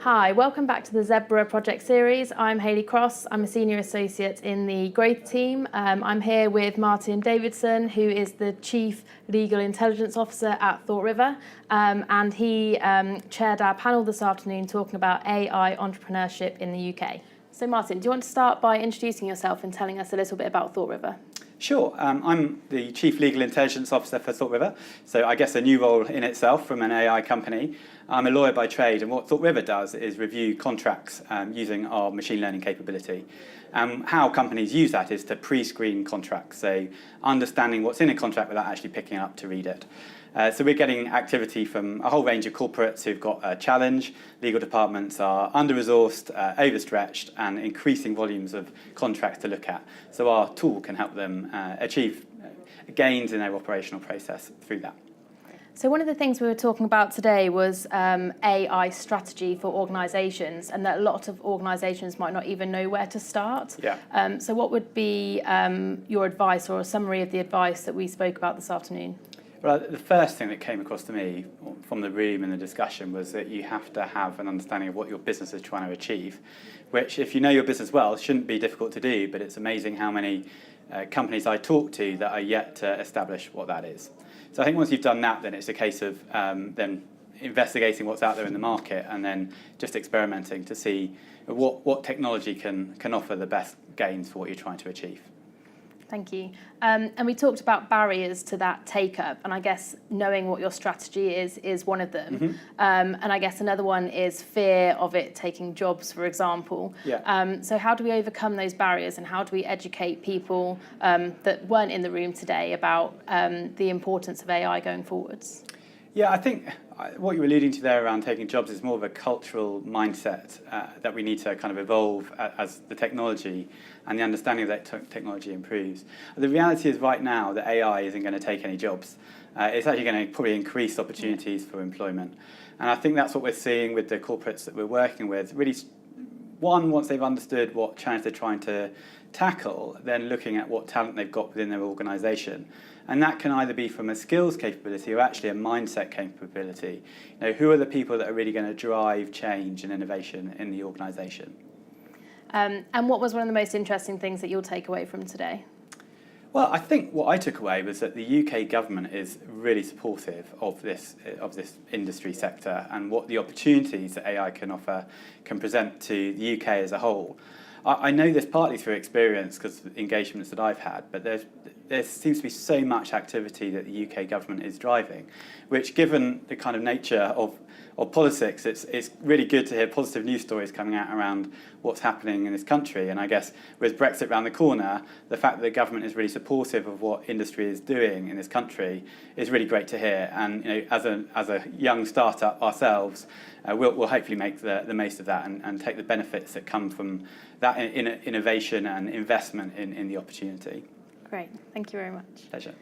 Hi, welcome back to the Zebra Project series. I'm Hayley Cross. I'm a senior associate in the growth team. I'm here with Martin Davidson, who is the Chief Legal Intelligence Officer at ThoughtRiver, and he chaired our panel this afternoon talking about AI entrepreneurship in the UK. So Martin, do you want to start by introducing yourself and telling us a little bit about ThoughtRiver? Sure. I'm the Chief Legal Intelligence Officer for ThoughtRiver, so I guess a new role in itself from an AI company. I'm a lawyer by trade, and what ThoughtRiver does is review contracts using our machine learning capability. How companies use that is to pre-screen contracts, so understanding what's in a contract without actually picking it up to read it. So we're getting activity from a whole range of corporates who've got a challenge. Legal departments are under-resourced, overstretched, and increasing volumes of contracts to look at. So our tool can help them achieve gains in their operational process through that. So one of the things we were talking about today was AI strategy for organisations, and that a lot of organisations might not even know where to start. Yeah. So what would be your advice or a summary of the advice that we spoke about this afternoon? Well, the first thing that came across to me from the room and the discussion was that you have to have an understanding of what your business is trying to achieve, which, if you know your business well, shouldn't be difficult to do, but it's amazing how many companies I talk to that are yet to establish what that is. So I think once you've done that, then it's a case of then investigating what's out there in the market and then just experimenting to see what technology can offer the best gains for what you're trying to achieve. Thank you. And we talked about barriers to that take-up, and I guess knowing what your strategy is one of them. Mm-hmm. And I guess another one is fear of it taking jobs, for example. Yeah. So how do we overcome those barriers, and how do we educate people that weren't in the room today about the importance of AI going forwards? Yeah, I think what you're alluding to there around taking jobs is more of a cultural mindset that we need to kind of evolve as the technology and the understanding of that technology improves. The reality is right now that AI isn't going to take any jobs. It's actually going to probably increase opportunities for employment. And I think that's what we're seeing with the corporates that we're working with. Really, once they've understood what challenge they're trying to tackle, then looking at what talent they've got within their organisation. And that can either be from a skills capability or actually a mindset capability. You know, who are the people that are really going to drive change and innovation in the organisation? And what was one of the most interesting things that you'll take away from today? Well, I think what I took away was that the UK government is really supportive of this industry sector and what the opportunities that AI can offer can present to the UK as a whole. I know this partly through experience because of engagements that I've had, but there seems to be so much activity that the UK government is driving, which, given the kind of nature of politics, it's really good to hear positive news stories coming out around what's happening in this country. And I guess with Brexit around the corner, the fact that the government is really supportive of what industry is doing in this country is really great to hear. And you know, as a young startup ourselves, we'll hopefully make the most of that and take the benefits that come from that innovation and investment in the opportunity. Great. Thank you very much. Pleasure.